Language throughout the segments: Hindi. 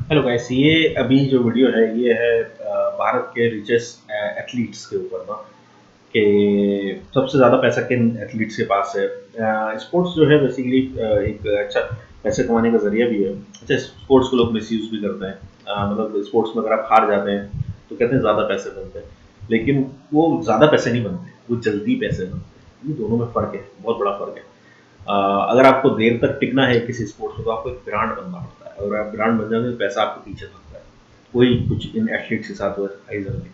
हेलो गाइस, ये अभी जो वीडियो है ये है भारत के रिचेस्ट एथलीट्स के ऊपर ना, कि सबसे ज़्यादा पैसा किन एथलीट्स के पास है। स्पोर्ट्स जो है बेसिकली एक अच्छा पैसे कमाने का ज़रिया भी है। अच्छा, स्पोर्ट्स को लोग मिसयूज़ भी करते हैं। मतलब स्पोर्ट्स में अगर आप हार जाते हैं तो कहते हैं ज़्यादा पैसे बनते हैं, लेकिन वो ज़्यादा पैसे नहीं बनते, वो जल्दी पैसे बनते हैं। ये दोनों में फ़र्क है, बहुत बड़ा फ़र्क है। अगर आपको देर तक टिकना है किसी स्पोर्ट्स में तो आपको एक ब्रांड बनना पड़ता है। अगर आप ब्रांड बन जाते तो पैसा आपके पीछे भागता है। वही कुछ इन एथलीट्स के साथ हुआ है इधर भी।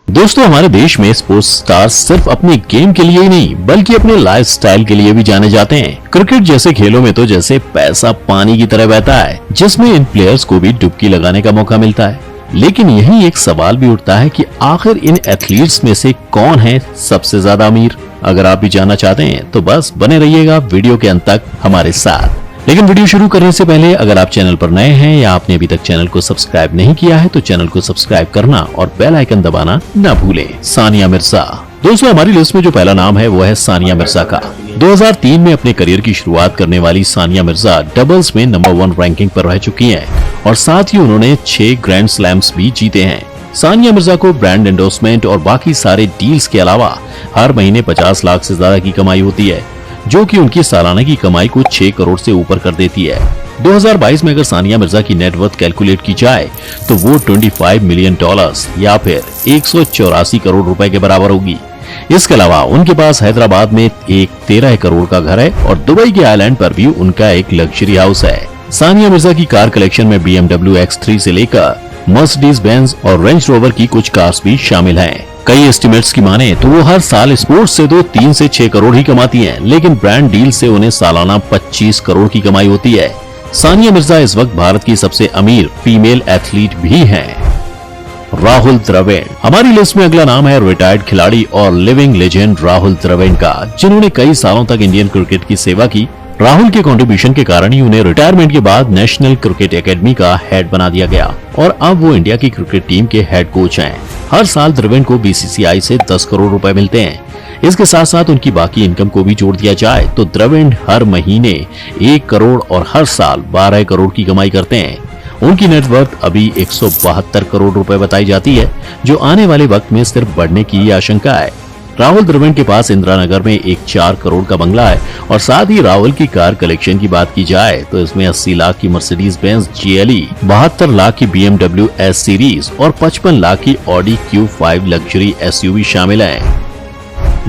दोस्तों, हमारे देश में स्पोर्ट्स स्टार्स सिर्फ अपने गेम के लिए ही नहीं बल्कि अपने लाइफस्टाइल के लिए भी जाने जाते हैं। क्रिकेट जैसे खेलों में तो जैसे पैसा पानी की तरह बहता है, जिसमें इन प्लेयर्स को भी डुबकी लगाने का मौका मिलता है। लेकिन यही एक सवाल भी उठता है कि आखिर इन एथलीट्स में से कौन है सबसे ज्यादा अमीर। अगर आप भी जानना चाहते हैं तो बस बने रहिएगा वीडियो के अंत तक हमारे साथ। लेकिन वीडियो शुरू करने से पहले अगर आप चैनल पर नए हैं या आपने अभी तक चैनल को सब्सक्राइब नहीं किया है तो चैनल को सब्सक्राइब करना और बेल आइकन दबाना न भूलें। सानिया मिर्जा। दोस्तों, हमारी लिस्ट में जो पहला नाम है वो है सानिया मिर्जा का। 2003 में अपने करियर की शुरुआत करने वाली सानिया मिर्जा डबल्स में नंबर 1 रैंकिंग पर रह चुकी हैं और साथ ही उन्होंने 6 ग्रैंड स्लैम्स भी जीते हैं। सानिया मिर्जा को ब्रांड एंडोर्समेंट और बाकी सारे डील्स के अलावा हर महीने 50 लाख से ज्यादा की कमाई होती है, जो कि उनकी सालाना की कमाई को 6 करोड़ से ऊपर कर देती है। 2022 में अगर सानिया मिर्जा की नेटवर्थ कैलकुलेट की जाए तो वो $25 मिलियन या फिर 184 करोड़ रुपए के बराबर होगी। इसके अलावा उनके पास हैदराबाद में एक 13 करोड़ का घर है और दुबई के आइलैंड पर भी उनका एक लग्जरी हाउस है। सानिया मिर्जा की कार कलेक्शन में BMW X3 से लेकर मर्सिडीज बेंज और रेंज रोवर की कुछ कार्स भी शामिल हैं। कई एस्टिमेट्स की माने तो वो हर साल स्पोर्ट्स से तो 3 से 6 करोड़ ही कमाती हैं, लेकिन ब्रांड डील से उन्हें सालाना 25 करोड़ की कमाई होती है। सानिया मिर्जा इस वक्त भारत की सबसे अमीर फीमेल एथलीट भी हैं। राहुल द्रविड़। हमारी लिस्ट में अगला नाम है रिटायर्ड खिलाड़ी और लिविंग लेजेंड राहुल द्रविड़ का, जिन्होंने कई सालों तक इंडियन क्रिकेट की सेवा की। राहुल के कंट्रीब्यूशन के कारण ही उन्हें रिटायरमेंट के बाद नेशनल क्रिकेट एकेडमी का हेड बना दिया गया और अब वो इंडिया की क्रिकेट टीम के हेड कोच हैं। हर साल द्रविड़ को BCCI से 10 करोड़ रुपए मिलते हैं। इसके साथ साथ उनकी बाकी इनकम को भी जोड़ दिया जाए तो द्रविड़ हर महीने 1 करोड़ और हर साल 12 करोड़ की कमाई करते हैं। उनकी नेटवर्थ अभी 172 करोड़ रुपए बताई जाती है, जो आने वाले वक्त में सिर्फ बढ़ने की आशंका है। राहुल द्रविड़ के पास इंदिरा नगर में एक 4 करोड़ का बंगला है और साथ ही राहुल की कार कलेक्शन की बात की जाए तो इसमें 80 लाख की मर्सिडीज बेंज GLE, 72 लाख की BMW S सीरीज और 55 लाख की Audi Q5 लग्जरी SUV शामिल है।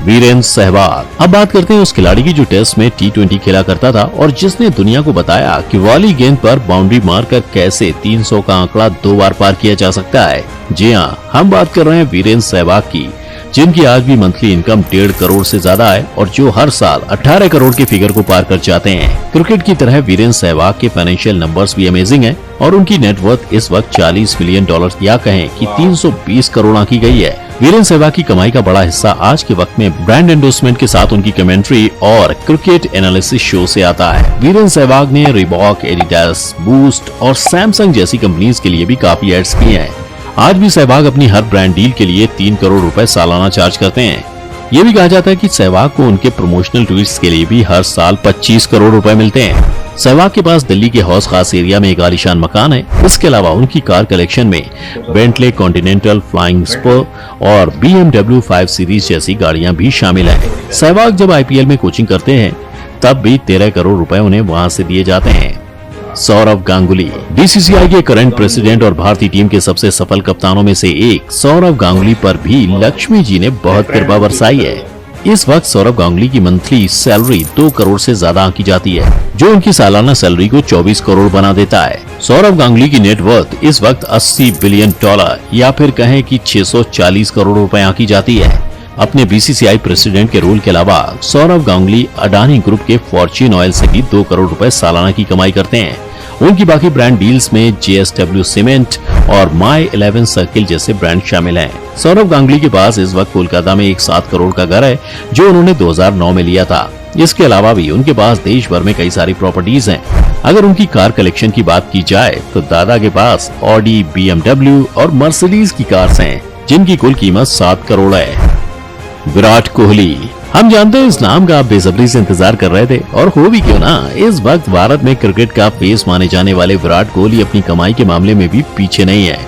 वीरेंद्र सहवाग। अब बात करते हैं उस खिलाड़ी की जो टेस्ट में T20 खेला करता था और जिसने दुनिया को बताया कि वाली गेंद पर बाउंड्री मारकर कैसे 300 का आंकड़ा 2 बार पार किया जा सकता है। जी हाँ, हम बात कर रहे हैं वीरेंद्र सहवाग की, जिनकी आज भी मंथली इनकम 1.5 करोड़ से ज्यादा है और जो हर साल 18 करोड़ के फिगर को पार कर जाते हैं। क्रिकेट की तरह वीरेंद्र सहवाग के फाइनेंशियल नंबर्स भी अमेजिंग हैं और उनकी नेटवर्थ इस वक्त $40 मिलियन या कहें कि 320 करोड़ आंकी गई है। वीरेंद्र सहवाग की कमाई का बड़ा हिस्सा आज के वक्त में ब्रांड एंडोर्समेंट के साथ उनकी कमेंट्री और क्रिकेट एनालिसिस शो से आता है। वीरेंद्र सहवाग ने रिबॉक, एडिडास, बूस्ट और सैमसंग जैसी कंपनीज के लिए भी काफी एड्स किए हैं। आज भी सहवाग अपनी हर ब्रांड डील के लिए 3 करोड़ रुपए सालाना चार्ज करते हैं। ये भी कहा जाता है कि सहवाग को उनके प्रमोशनल ट्वीट्स के लिए भी हर साल 25 करोड़ रुपए मिलते हैं। सहवाग के पास दिल्ली के हौस खास एरिया में एक आलीशान मकान है। इसके अलावा उनकी कार कलेक्शन में बेंटले कॉन्टिनेंटल, फ्लाइंग स्पर और BMW 5 सीरीज जैसी गाड़ियां भी शामिल हैं। सहवाग जब IPL में कोचिंग करते हैं तब भी 13 करोड़ रुपए उन्हें वहां से दिए जाते हैं। सौरव गांगुली। BCCI के करंट प्रेसिडेंट और भारतीय टीम के सबसे सफल कप्तानों में से एक सौरव गांगुली पर भी लक्ष्मी जी ने बहुत कृपा बरसाई है। इस वक्त सौरव गांगुली की मंथली सैलरी 2 करोड़ से ज्यादा आंकी जाती है, जो उनकी सालाना सैलरी को 24 करोड़ बना देता है। सौरव गांगुली की नेटवर्थ इस वक्त $80 बिलियन या फिर कहें कि 640 करोड़ रुपए आंकी जाती है। अपने BCCI प्रेसिडेंट के रोल के अलावा सौरव गांगुली अडानी ग्रुप के फॉर्च्यून ऑयल से भी 2 करोड़ रुपए सालाना की कमाई करते हैं। उनकी बाकी ब्रांड डील्स में JSW सीमेंट और My 11 सर्किल जैसे ब्रांड शामिल हैं। सौरव गांगुली के पास इस वक्त कोलकाता में एक 7 करोड़ का घर है, जो उन्होंने 2009 में लिया था। इसके अलावा भी उनके पास देश भर में कई सारी प्रॉपर्टीज हैं। अगर उनकी कार कलेक्शन की बात की जाए तो दादा के पास Audi, BMW और मर्सिडीज की कार्स हैं, जिनकी कुल कीमत 7 करोड़ है। विराट कोहली। हम जानते हैं इस नाम का आप बेसब्री से इंतजार कर रहे थे, और हो भी क्यों ना। इस वक्त भारत में क्रिकेट का फेस माने जाने वाले विराट कोहली अपनी कमाई के मामले में भी पीछे नहीं है।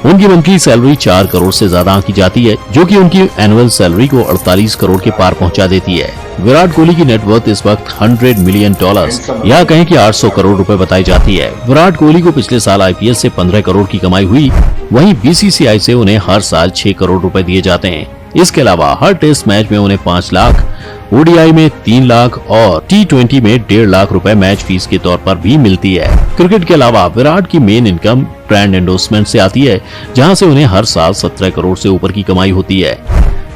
उनकी मंथली सैलरी 4 करोड़ से ज्यादा आंकी जाती है, जो कि उनकी एनुअल सैलरी को 48 करोड़ के पार पहुंचा देती है। विराट कोहली की नेटवर्थ इस वक्त $100 मिलियन या कहें कि 800 करोड़ रुपए बताई जाती है। विराट कोहली को पिछले साल आईपीएल से 15 करोड़ की कमाई हुई, वहीं बीसीसीआई से उन्हें हर साल 6 करोड़ रुपए दिए जाते हैं। इसके अलावा हर टेस्ट मैच में उन्हें 5 लाख, ओडीआई में 3 लाख और T20 में 1.5 लाख रुपए मैच फीस के तौर पर भी मिलती है। क्रिकेट के अलावा विराट की मेन इनकम ब्रांड एंडोर्समेंट से आती है, जहां से उन्हें हर साल 17 करोड़ से ऊपर की कमाई होती है।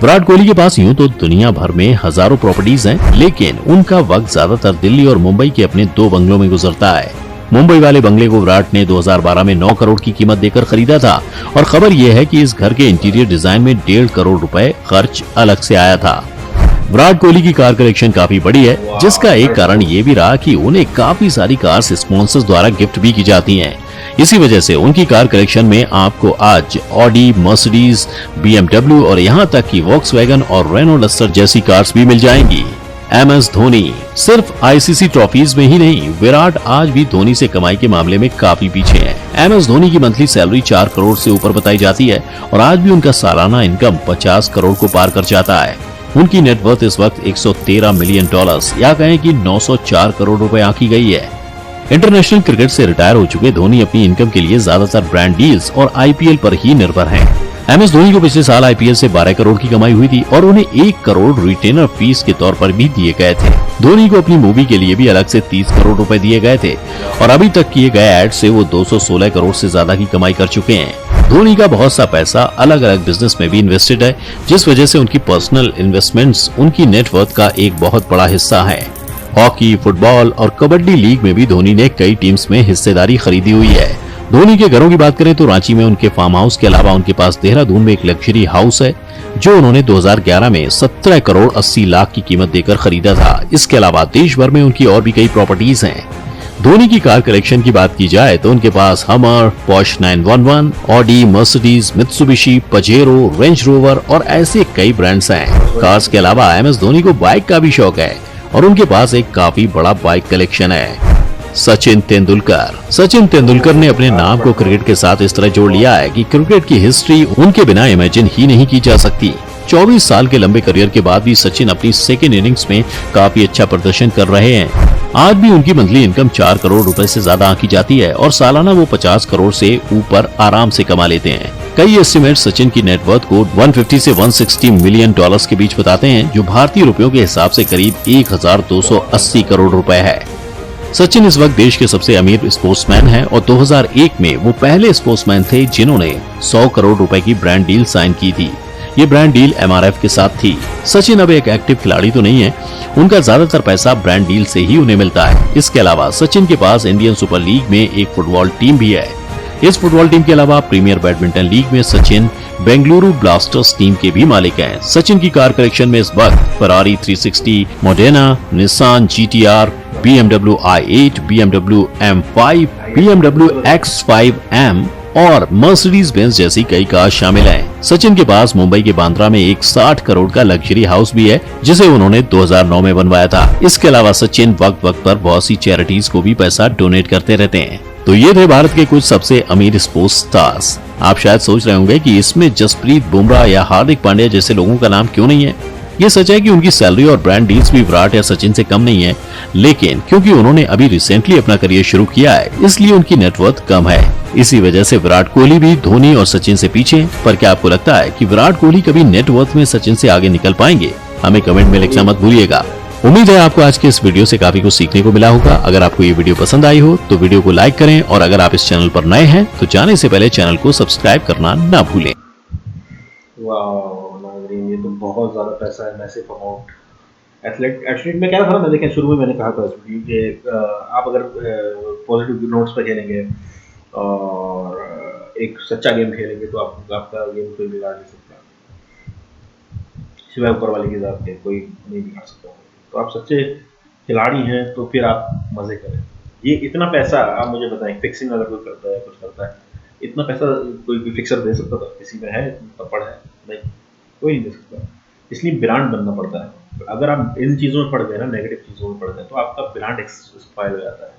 विराट कोहली के पास यूं तो दुनिया भर में हजारों प्रॉपर्टीज हैं, लेकिन उनका वक्त ज्यादातर दिल्ली और मुंबई के अपने 2 बंगलों में गुजरता है। मुंबई वाले बंगले को विराट ने 2012 में 9 करोड़ की कीमत देकर खरीदा था, और खबर यह है कि इस घर के इंटीरियर डिजाइन में 1.5 करोड़ रुपए खर्च अलग से आया था। विराट कोहली की कार कलेक्शन काफी बड़ी है, जिसका एक कारण ये भी रहा कि उन्हें काफी सारी कार्स स्पॉन्सर्स द्वारा गिफ्ट भी की जाती हैं। इसी वजह से उनकी कार कलेक्शन में आपको आज ऑडी, मर्सिडीज, BMW और यहाँ तक कि वॉक्सवैगन और रेनो लस्टर जैसी कार्स भी मिल जाएंगी। MS धोनी सिर्फ आईसीसी ट्रॉफीज में ही नहीं, विराट आज भी धोनी से कमाई के मामले में काफी पीछे हैं। MS धोनी की मंथली सैलरी 4 करोड़ से ऊपर बताई जाती है, और आज भी उनका सालाना इनकम 50 करोड़ को पार कर जाता है। उनकी नेटवर्थ इस वक्त $113 मिलियन या कहें कि 904 करोड़ रुपए आंकी गई है। इंटरनेशनल क्रिकेट से रिटायर हो चुके धोनी अपनी इनकम के लिए ज्यादातर ब्रांड डील्स और आईपीएल पर ही निर्भर हैं। MS धोनी को पिछले साल आईपीएल से 12 करोड़ की कमाई हुई थी, और उन्हें 1 करोड़ रिटेनर फीस के तौर पर भी दिए गए थे। धोनी को अपनी मूवी के लिए भी अलग से 30 करोड़ रुपए दिए गए थे, और अभी तक किए गए एड से वो 216 करोड़ से ज्यादा की कमाई कर चुके हैं। धोनी का बहुत सा पैसा अलग अलग बिजनेस में भी इन्वेस्टेड है, जिस वजह से उनकी पर्सनल इन्वेस्टमेंट्स उनकी नेटवर्थ का एक बहुत बड़ा हिस्सा है। हॉकी, फुटबॉल और कबड्डी लीग में भी धोनी ने कई टीम्स में हिस्सेदारी खरीदी हुई है। धोनी के घरों की बात करें तो रांची में उनके फार्म हाउस के अलावा उनके पास देहरादून में एक लग्जरी हाउस है, जो उन्होंने 2011 में 17 करोड़ 80 लाख की कीमत देकर खरीदा था। इसके अलावा देश भर में उनकी और भी कई प्रॉपर्टीज हैं। धोनी की कार कलेक्शन की बात की जाए तो उनके पास हमर, Porsche 911, Audi, Mercedes, Mitsubishi, Pajero, range rover और ऐसे कई ब्रांड्स हैं। कार्स के अलावा MS धोनी को बाइक का भी शौक है, और उनके पास एक काफी बड़ा बाइक कलेक्शन है। सचिन तेंदुलकर ने अपने नाम को क्रिकेट के साथ इस तरह जोड़ लिया है कि क्रिकेट की हिस्ट्री उनके बिना इमेजिन ही नहीं की जा सकती। 24 साल के लंबे करियर के बाद भी सचिन अपनी सेकेंड इनिंग्स में काफी अच्छा प्रदर्शन कर रहे हैं। आज भी उनकी मंथली इनकम 4 करोड़ रुपए से ज्यादा आंकी जाती है, और सालाना वो 50 करोड़ से ऊपर आराम से कमा लेते हैं। कई एस्टिमेट सचिन की नेटवर्थ को 150 से 160 मिलियन डॉलर्स के बीच बताते हैं, जो भारतीय रुपयों के हिसाब से करीब 1280 करोड़ रुपए है। सचिन इस वक्त देश के सबसे अमीर स्पोर्ट्समैन हैं, और 2001 में वो पहले स्पोर्ट्समैन थे जिन्होंने 100 करोड़ रुपए की ब्रांड डील साइन की थी। ये ब्रांड डील MRF के साथ थी। सचिन अब एक एक्टिव खिलाड़ी तो नहीं है, उनका ज्यादातर पैसा ब्रांड डील से ही उन्हें मिलता है। इसके अलावा सचिन के पास इंडियन सुपर लीग में एक फुटबॉल टीम भी है। इस फुटबॉल टीम के अलावा प्रीमियर बैडमिंटन लीग में सचिन बेंगलुरु ब्लास्टर्स टीम के भी मालिक हैं। सचिन की कार कलेक्शन में इस वक्त Ferrari 360, Modena, Nissan GTR, BMW i8, BMW M5, BMW X5M और मर्सिडीज बेंज जैसी कई कार शामिल हैं। सचिन के पास मुंबई के बांद्रा में एक 60 करोड़ का लग्जरी हाउस भी है, जिसे उन्होंने 2009 में बनवाया था। इसके अलावा सचिन वक्त वक्त पर बहुत सी चैरिटीज को भी पैसा डोनेट करते रहते हैं। तो ये थे भारत के कुछ सबसे अमीर स्पोर्ट्स स्टार्स। आप शायद सोच रहे होंगे कि इसमें जसप्रीत बुमराह या हार्दिक पांड्या जैसे लोगों का नाम क्यों नहीं है। ये सच है कि उनकी सैलरी और ब्रांड डील्स भी विराट या सचिन से कम नहीं है, लेकिन क्योंकि उन्होंने अभी रिसेंटली अपना करियर शुरू किया है, इसलिए उनकी नेटवर्थ कम है। इसी वजह से विराट कोहली भी धोनी और सचिन से पीछे। पर क्या आपको लगता है कि विराट कोहली कभी नेटवर्थ में सचिन से आगे निकल पाएंगे? हमें कमेंट में लिखना मत भूलिएगा। उम्मीद है आपको आज के इस वीडियो से काफी कुछ सीखने को मिला होगा। अगर आपको ये वीडियो पसंद आई हो तो वीडियो को लाइक करें, और अगर आप इस चैनल पर नए हैं तो जाने से पहले चैनल को सब्सक्राइब करना ना भूलें। ये तो बहुत ज़्यादा पैसा है, मैसिव अमाउंट। एथलीट में क्या था ना, मैं देखें शुरू में मैंने कहा था इस वीडियो कि आप अगर पॉजिटिव नोट्स पर खेलेंगे और एक सच्चा गेम खेलेंगे तो आपका गेम कोई बिगाड़ नहीं सकता, सिवाय ऊपर वाले की ज़ात के कोई नहीं बिगाड़ सकता। तो आप सच्चे खिलाड़ी हैं तो फिर आप मज़े करें। ये इतना पैसा आप मुझे बताएं, फिक्सिंग अगर कोई करता है, कुछ करता है, इतना पैसा कोई भी फिक्सर दे सकता था? किसी में है? तपड़ है? नहीं, कोई नहीं दे सकता। इसलिए ब्रांड बनना पड़ता है। अगर आप इन चीज़ों में पड़ गए ना, नेगेटिव चीज़ों में पड़ गए, तो आपका ब्रांड एक्सपायर हो जाता है।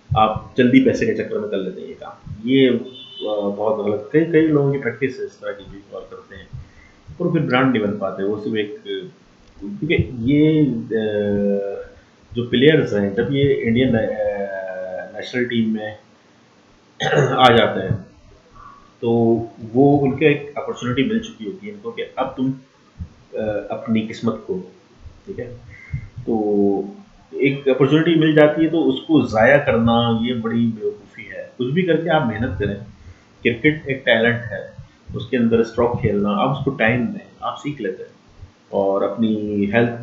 आप जल्दी पैसे के चक्कर में कर लेते हैं ये काम। ये बहुत गलत, कई कई लोगों की प्रैक्टिस है इस तरह की भी और करते हैं, और फिर ब्रांड नहीं बन पाते। वो सिर्फ एक, क्योंकि ये जो प्लेयर्स हैं, जब ये इंडियन नेशनल टीम में आ जाते हैं, तो वो उनके एक अपॉर्चुनिटी मिल चुकी होती है इनको कि अब तुम अपनी किस्मत को, ठीक है, तो एक अपॉर्चुनिटी मिल जाती है तो उसको ज़ाया करना ये बड़ी बेवकूफ़ी है। कुछ भी करके आप मेहनत करें। क्रिकेट एक टैलेंट है, उसके अंदर स्ट्रोक खेलना, आप उसको टाइम दें, आप सीख लेते हैं। और अपनी हेल्थ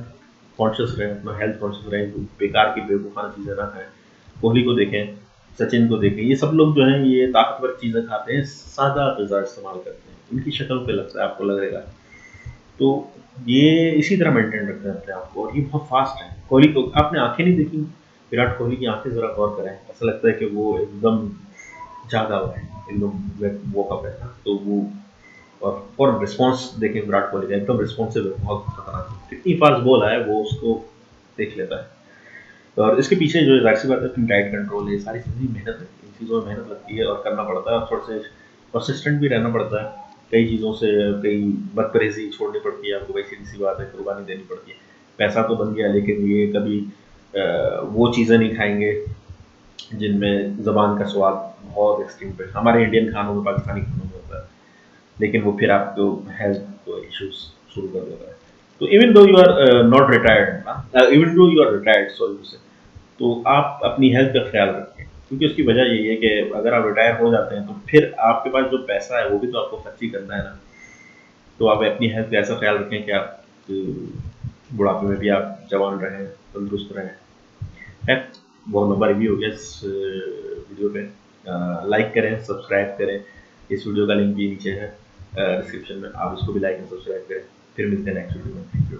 कॉन्शियस रहें, अपना हेल्थ कॉन्शियस रहें, बेकार की बेवकूफ़ाना चीज़ें ना खाएं। कोहली को देखें, सचिन को देखें, ये सब लोग जो हैं ये ताकतवर चीज़ें खाते हैं, सादा ग़िज़ा इस्तेमाल करते हैं। इनकी शक्ल पे लगता है, आपको लगेगा। तो ये इसी तरह मेंटेन रखते हैं अपने आप को, और ये बहुत फास्ट है। कोहली को आपने आंखें नहीं देखी, विराट कोहली की आंखें ज़रा गौर करें, ऐसा लगता है कि वो एकदम जागा हुआ है, एकदम वोकअप है ना। तो वो, और रिस्पॉन्स देखें विराट कोहली का, एकदम रिस्पॉन्सिव है, बहुत खतरनाक। कितनी फास्ट बॉल आए वो उसको देख लेता है। और इसके पीछे जो जाहिर सी बात है, डाइट कंट्रोल है, सारी चीज़ें मेहनत है, इन चीज़ों में मेहनत लगती है और करना पड़ता है, और थोड़ा से परसिस्टेंट भी रहना पड़ता है। कई चीज़ों से, कई बदपरहेज़ी छोड़नी पड़ती है आपको, भाई सीधी सी बात है, कुर्बानी देनी पड़ती है। पैसा तो बन गया, लेकिन ये कभी वो चीज़ें नहीं खाएंगे जिनमें ज़बान का स्वाद बहुत एक्सट्रीम पे, हमारे इंडियन खानों में, पाकिस्तानी खानों में होता है, लेकिन वो फिर आपको हेल्थ को इश्यूज शुरू कर देता है। तो even though you are not retired, even though you are retired, sorry say, तो आप अपनी हेल्थ का ख्याल रखें, क्योंकि उसकी वजह यही है कि अगर आप रिटायर हो जाते हैं तो फिर आपके पास जो पैसा है वो भी तो आपको खर्च ही करना है ना। तो आप अपनी हेल्थ का ऐसा ख्याल रखें कि आप बुढ़ापे में भी आप जवान रहें, तंदुरुस्त रहें। है, बहुत लंबा रिव्यू हो गया इस वीडियो पे। लाइक करें, सब्सक्राइब करें, इस वीडियो का लिंक भी नीचे है डिस्क्रिप्शन में, आप इसको भी लाइक एंड सब्सक्राइब करें। फिर मिलते हैं नेक्स्ट वीडियो में। Thank you.